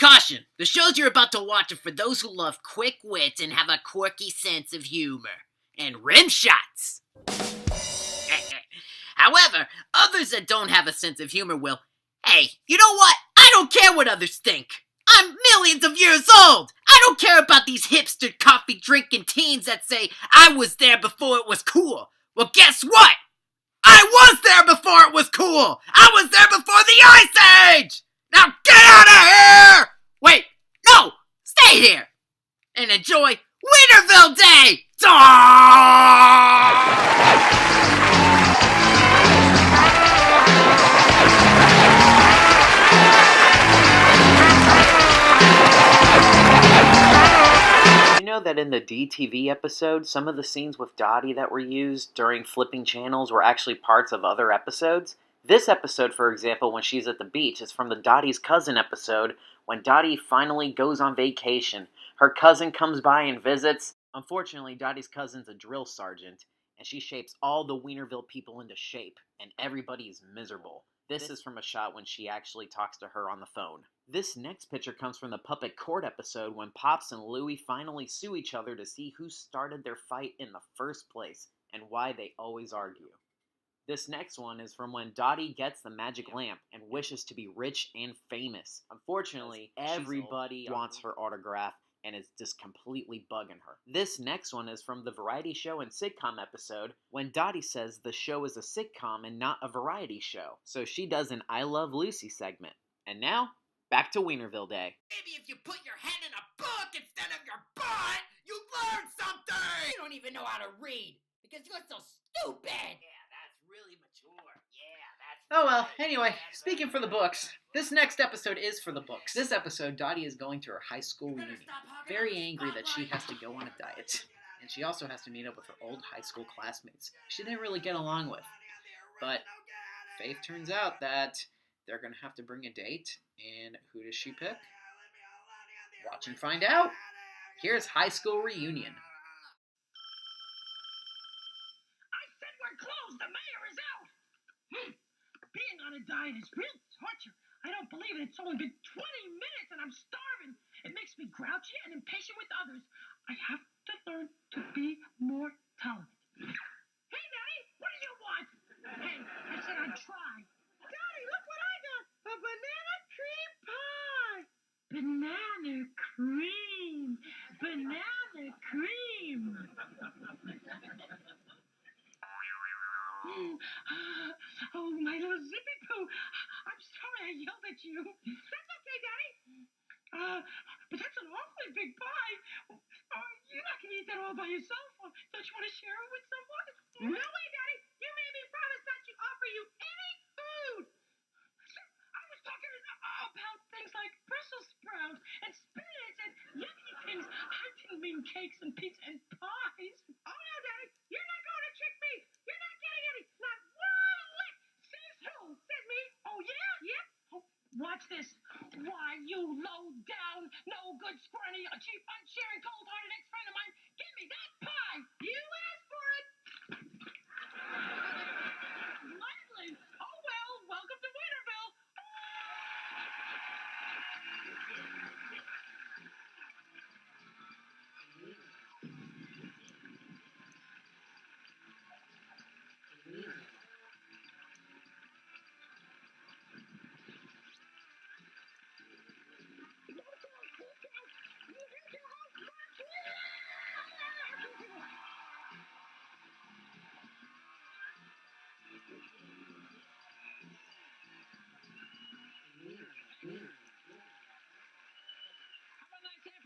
Caution! The shows you're about to watch are for those who love quick wits and have a quirky sense of humor. And rim shots! However, others that don't have a sense of humor will, hey, you know what? I don't care what others think. I'm millions of years old. I don't care about these hipster coffee drinking teens that say I was there before it was cool. Well, guess what? I was there before it was cool. I was there before the Ice Age. Now get out of here! Wait, no, stay here and enjoy Weinerville Day. You know that in the DTV episode, some of the scenes with Dottie that were used during flipping channels were actually parts of other episodes? This episode, for example, when she's at the beach, is from the Dottie's Cousin episode, when Dottie finally goes on vacation. Her cousin comes by and visits. Unfortunately, Dottie's cousin's a drill sergeant, and she shapes all the Weinerville people into shape, and everybody's miserable. This is from a shot when she actually talks to her on the phone. This next picture comes from the Puppet Court episode when Pops and Louie finally sue each other to see who started their fight in the first place, and why they always argue. This next one is from when Dottie gets the magic lamp and wishes to be rich and famous. Unfortunately, everybody wants her autograph and is just completely bugging her. This next one is from the variety show and sitcom episode when Dottie says the show is a sitcom and not a variety show. So she does an I Love Lucy segment. And now, back to Weinerville Day. Maybe if you put your head in a book instead of your butt, you learn something! You don't even know how to read because you're so stupid! Yeah, that's really mature. Yeah, that's... Oh well, anyway, speaking for the books, this next episode is for the books. This episode, Dottie is going to her high school reunion, very angry that she has to go on a diet. And she also has to meet up with her old high school classmates she didn't really get along with. But Faith turns out that they're going to have to bring a date, and who does she pick? Watch and find out. Here's High School Reunion. I said we're closed. The mayor is out. Being on a diet is real torture. I don't believe it. It's only been 20 minutes and I'm starving. It makes me grouchy and impatient with others. I have to learn to be more tolerant. Hey, Daddy, what do you want? Hey, I said I'd try. Daddy, look what I got. A banana cream pie. Banana cream. Banana cream. Oh, my little zippy poo. I'm sorry I yelled at you. That's okay, Daddy. But that's an awfully big pie. You're not going to eat that all by yourself. Don't you want to share it with someone? No way, Daddy. You made me promise not to offer you any food. I was talking about things like Brussels sprouts and spinach and yucky things. I didn't mean cakes and pizza and pies. Oh, no, Daddy. You're not going to trick me. You're not getting any. Not one lick. Says who? Says me. Oh, yeah? Yep. Oh, watch this. Why, you low down, no good scrawny, a cheap, uncaring, cold-hearted ex-friend of mine. Give me that pie. You asked for it. Gladly. Oh, well, welcome to Weinerville.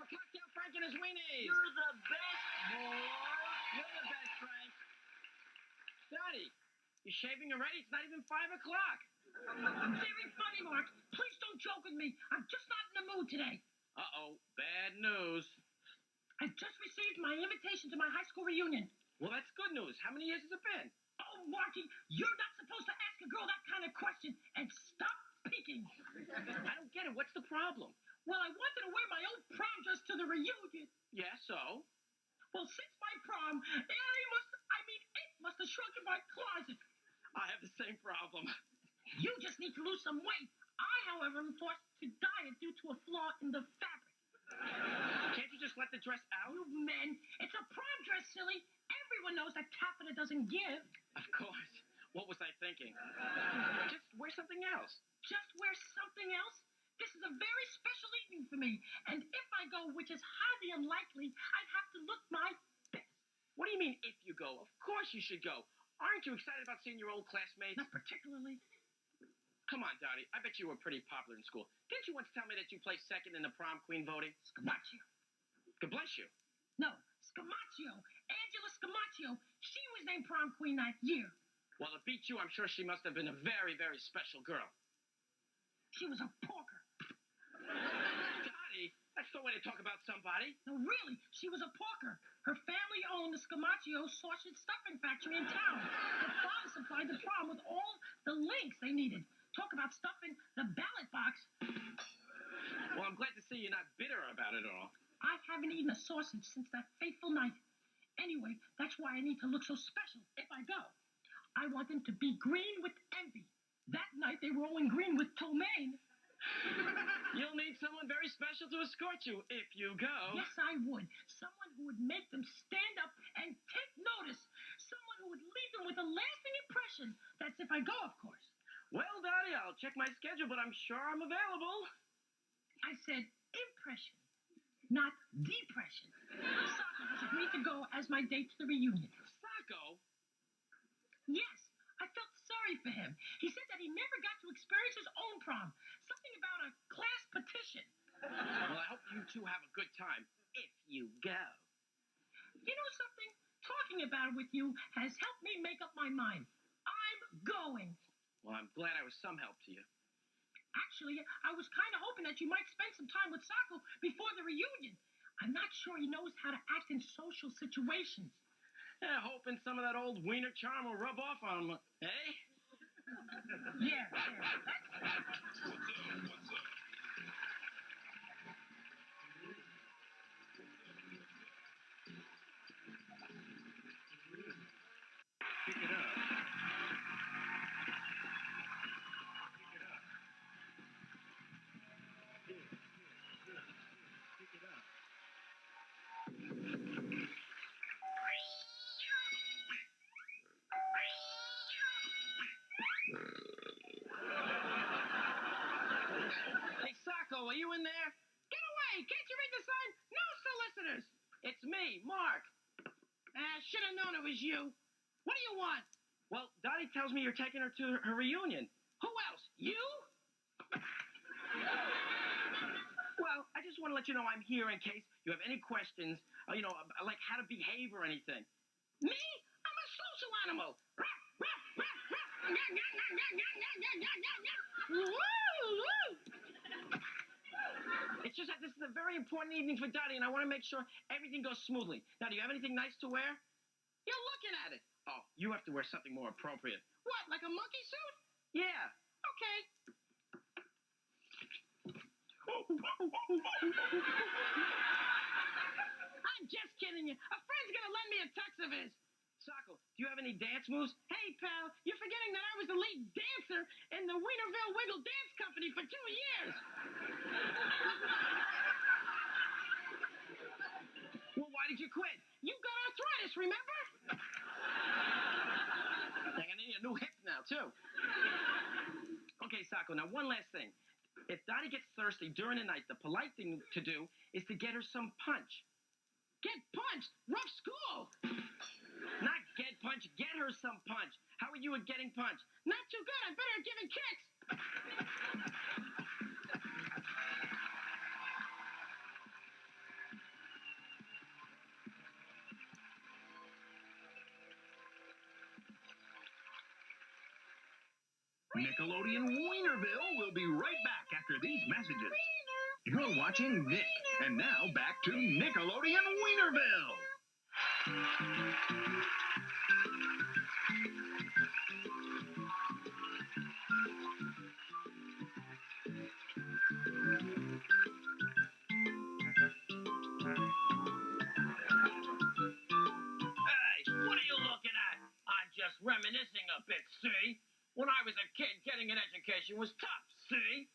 Cocktail Frank and his weenies. You're the best, boy. You're the best, Frank. Dottie, you shaving already? It's not even 5 o'clock. Very funny, Mark. Please don't joke with me. I'm just not in the mood today. Uh-oh, bad news. I just received my invitation to my high school reunion. Well, that's good news. How many years has it been? Oh, Marky, you're not supposed to ask a girl that kind of question. And stop peeking. I don't get it. What's the problem? Well, I wanted to wear my old prom dress to the reunion. Yeah, so? Well, since my prom, it must have shrunk in my closet. I have the same problem. You just need to lose some weight. I, however, am forced to dye it due to a flaw in the fabric. Can't you just let the dress out? You men, it's a prom dress, silly. Everyone knows that taffeta doesn't give. Of course. What was I thinking? Just wear something else. Just wear something else? This is a very special evening for me, and if I go, which is highly unlikely, I'd have to look my best. What do you mean, if you go? Of course you should go. Aren't you excited about seeing your old classmates? Not particularly. Come on, Dottie. I bet you were pretty popular in school. Didn't you once tell me that you placed second in the prom queen voting? Scamaccio. God bless you. No, Scamaccio. Angela Scamaccio. She was named prom queen that year. Well, to beat you, I'm sure she must have been a very, very special girl. She was a porker. Dottie, that's the way to talk about somebody. No, really, she was a porker. Her family owned the Scamaccio sausage stuffing factory in town. Her father supplied the prom with all the links they needed. Talk about stuffing the ballot box. Well, I'm glad to see you're not bitter about it all. I haven't eaten a sausage since that fateful night. Anyway, that's why I need to look so special if I go. I want them to be green with envy. That night they were all in green with ptomaine. You'll need someone very special to escort you if you go. Yes, I would. Someone who would make them stand up and take notice. Someone who would leave them with a lasting impression. That's if I go, of course. Well, Dottie, I'll check my schedule, but I'm sure I'm available. I said impression, not depression. Sacco has agreed to go as my date to the reunion. Sacco? Yes, I felt sorry for him. He said that he never got to experience his own prom. Something about a class petition. Well, I hope you two have a good time if you go. You know something? Talking about it with you has helped me make up my mind. I'm going. Well, I'm glad I was some help to you. Actually, I was kind of hoping that you might spend some time with Sacco before the reunion. I'm not sure he knows how to act in social situations. Yeah, hoping some of that old Weiner charm will rub off on him, eh? Yeah. Pick it up. Hey, Sacco, are you in there? Get away! Can't you read the sign? No solicitors! It's me, Mark. Should have known it was you. What do you want? Well, Dottie tells me you're taking her to her reunion. Who else? You? Well, I just want to let you know I'm here in case you have any questions, like how to behave or anything. Me? I'm a social animal. It's just that this is a very important evening for Dottie, and I want to make sure everything goes smoothly. Now, do you have anything nice to wear? You're looking at it. Oh, you have to wear something more appropriate. What, like a monkey suit? Yeah. Okay. I'm just kidding you. A friend's gonna lend me a tux of his. Sacco, do you have any dance moves? Hey, pal, you're forgetting that I was the lead dancer in the Weinerville Wiggle Dance Company for 2 years. Well, why did you quit? You got arthritis, remember? Dang, I need a new hip now, too. Okay, Sacco, now one last thing. If Dottie gets thirsty during the night, the polite thing to do is to get her some punch. Get punched? Rough school. Not get punched, get her some punch. How are you at getting punched? Not too good. I'm better at giving kicks. Nickelodeon Weinerville will be right back after these messages. You're watching Nick, and now back to Nickelodeon Weinerville. Hey, what are you looking at? I'm just reminiscing a bit, see? When I was a kid, getting an education was tough, see?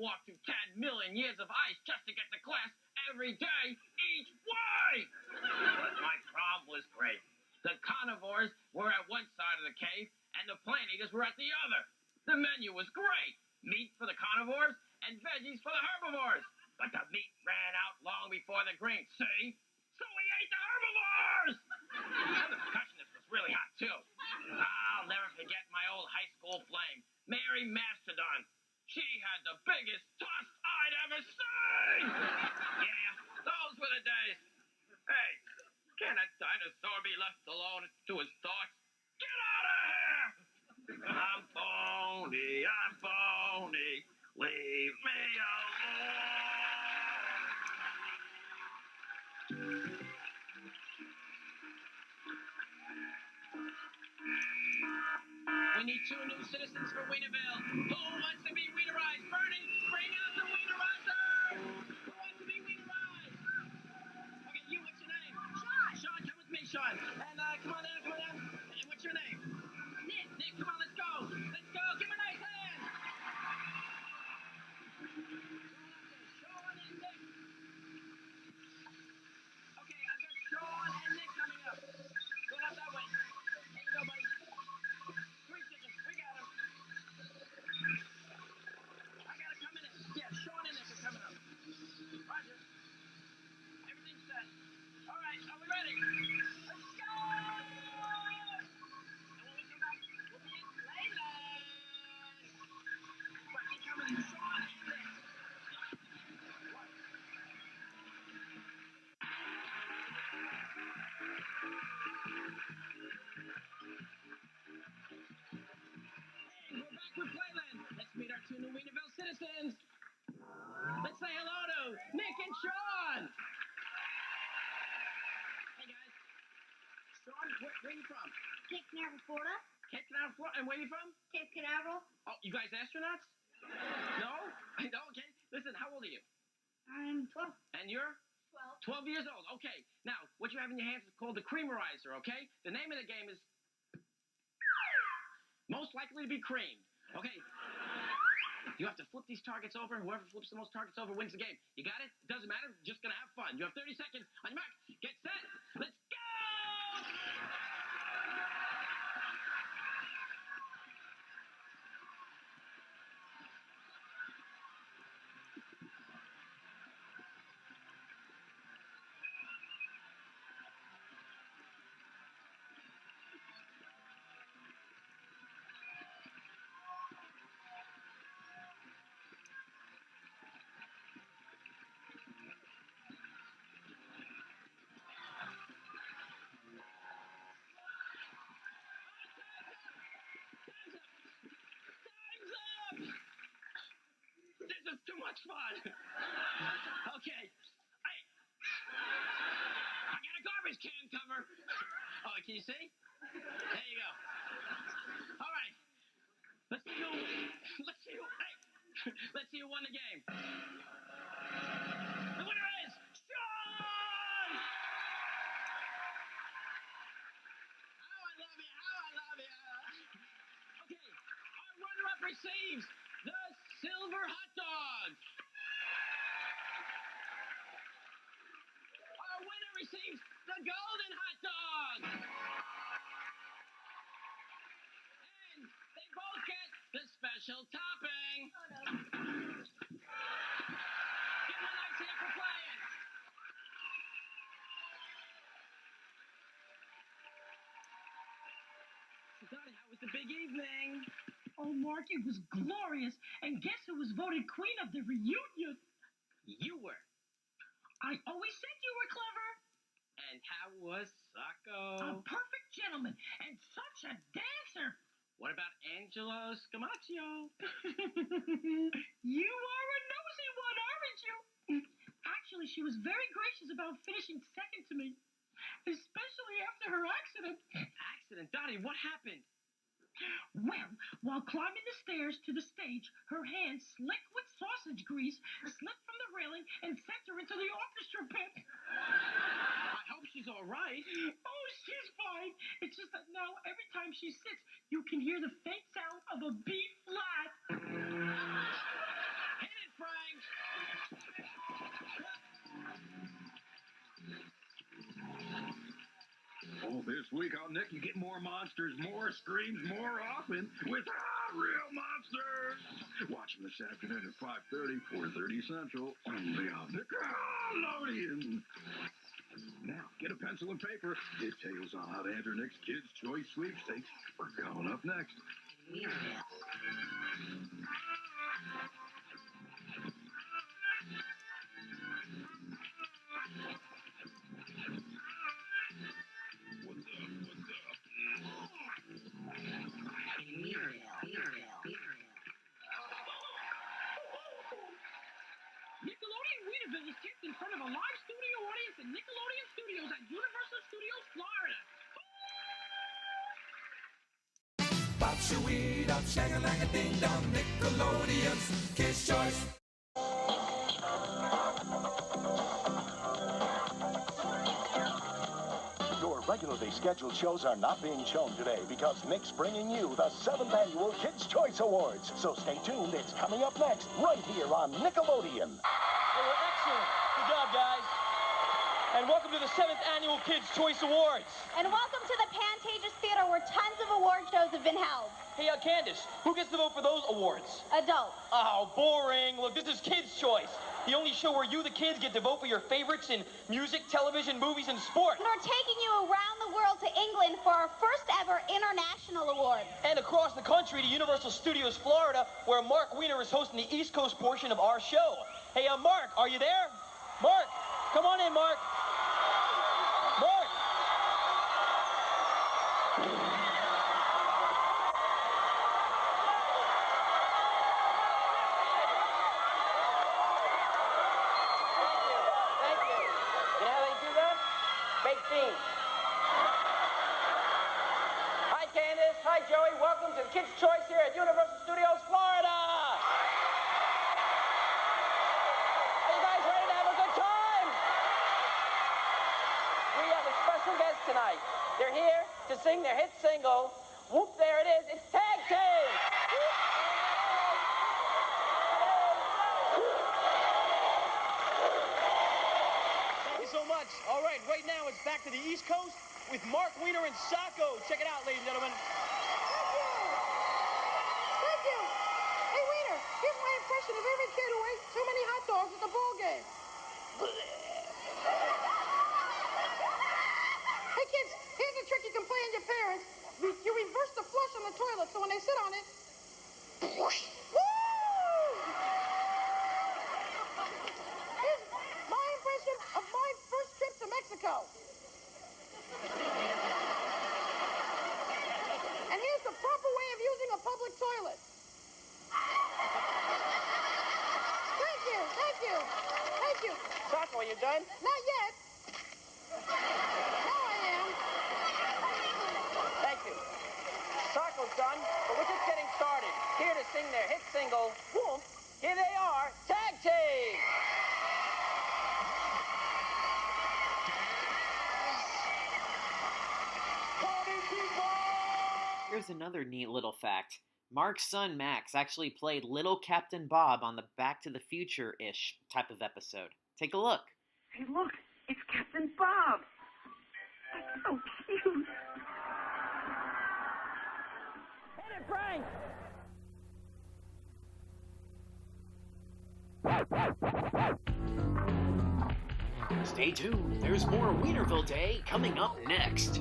walk through 10 million years of ice just to get to class every day each way. But my prom was great. The carnivores were at one side of the cave, and the plant eaters were at the other. The menu was great. Meat for the carnivores and veggies for the herbivores. But the meat ran out long before the greens, see? So we ate the herbivores! Now the percussionist was really hot, too. I'll never forget my old high school flame, Mary Mastodon. She had the biggest tusk I'd ever seen! Yeah, those were the days. Hey, can a dinosaur be left alone to his thoughts? Get out of here! I'm phony, leave me alone! We need 2 new citizens for Weinerville. Who wants to be Weinerized? Bernie, bring out the Weinerizer! Who wants to be Weinerized? Okay, you, what's your name? Sean! Sean, come with me, Sean. And come on down, come on down. And what's your name? Nick. Nick, come on, let's go. Let's go, give him a nice hand. Sean and Nick. Okay, I've got Sean and Nick coming up. Going up that way. Here you go, buddy. 3 seconds, we got him. I gotta come in. Yeah, Sean and Nick are coming up. Roger. Everything's set. All right, are we ready? Let's go! And when we come back, we'll be in Playland. Right, keep coming in. Sean and Nick. What? Hey, we're back with Playland. Let's meet our 2 new Weinerville citizens. Let's say hello to Nick and Sean. Hey, guys. Sean, where are you from? Cape Canaveral, Florida. Cape Canaveral, Florida. And where are you from? Cape Canaveral. Oh, you guys astronauts? No? No, okay. Listen, how old are you? I'm 12. And you're? 12. 12 years old. Okay. Now, what you have in your hands is called the creamerizer, okay? The name of the game is most likely to be creamed. Okay. You have to flip these targets over, and whoever flips the most targets over wins the game. You got it? Doesn't matter. Just gonna have fun. You have 30 seconds. On your mark. Get set. Let's go! Time's up! This is too much fun. Okay. Hey. I got a garbage can cover. Oh, can you see? There you go. All right. Let's see who. Hey. Let's see who won the game. The winner is Sean! How I love you. Okay. Our runner-up receives the silver hot dog. Our winner receives the golden hot dog. And they both get the special topping. Give them a nice hand for playing. So, Dottie, how was the big evening? Oh, Mark, it was glorious. And guess who was voted queen of the reunion? You were. I always said you were clever. And how was Sacco? A perfect gentleman and such a dancer. What about Angelo Scamaccio? You are a nosy one, aren't you? Actually, she was very gracious about finishing second to me, especially after her accident. Accident? Dottie, what happened? Well, while climbing the stairs to the stage, her hand, slick with sausage grease, slipped from the railing and sent her into the orchestra pit. I hope she's all right. Oh, she's fine. It's just that now, every time she sits, you can hear the faint sound of a B flat. Hit it, Frank! Oh, this week on Nick, you get more monsters, more screams, more often with real monsters. Watch them this afternoon at 5:30, 4:30 Central, only on Nickelodeon. Now, get a pencil and paper. Details on how to enter Nick's Kids' Choice Sweepstakes are coming up next. Nickelodeon Weinerville is taped in front of a live studio audience at Nickelodeon Studios at Universal Studios, Florida. Bop shoo-wee dop shang-a-lang-a-ding-dong, Nickelodeon's Kids' Choice. Your regularly scheduled shows are not being shown today because Nick's bringing you the 7th Annual Kids' Choice Awards. So stay tuned, it's coming up next, right here on Nickelodeon. They were excellent. Good job, guys. And welcome to the 7th Annual Kids' Choice Awards. And welcome to the Pantages Theater, where tons of award shows have been held. Hey, Candace, who gets to vote for those awards? Adults. Oh, boring. Look, this is Kids' Choice. The only show where you, the kids, get to vote for your favorites in music, television, movies, and sport. And we're taking you around the world to England for our first ever international award. And across the country to Universal Studios, Florida, where Marc Weiner is hosting the East Coast portion of our show. Hey, Mark, are you there? Mark, come on in, Mark. Mark. Hi, Candace. Hi, Joey. Welcome to the Kids' Choice here at Universal Studios, Florida. Are you guys ready to have a good time? We have a special guest tonight. They're here to sing their hit single. Whoop, there it is. It's Tag Team. Thank you so much. All right, right now it's back to the East Coast with Marc Weiner and Sacco. Check it out, ladies and gentlemen. Thank you. Hey, Weiner, here's my impression of every kid who ate too many hot dogs at the ball game. Hey, kids, here's a trick you can play on your parents. You reverse the flush on the toilet, so when they sit on it, woo! Here's my impression of my first trip to Mexico. And here's the proper way of using a public toilet. Thank you, thank you, thank you. Sacco, are you done? Not yet. Now I am. Thank you. Sacco's done, but we're just getting started. Here to sing their hit single, Whoop. Here they are, Tag Team. Here's another neat little fact. Mark's son Max actually played Little Captain Bob on the Back to the Future-ish type of episode. Take a look. Hey, look, it's Captain Bob. That's so cute. Hit it, Frank. Stay tuned. There's more Weinerville Day coming up next.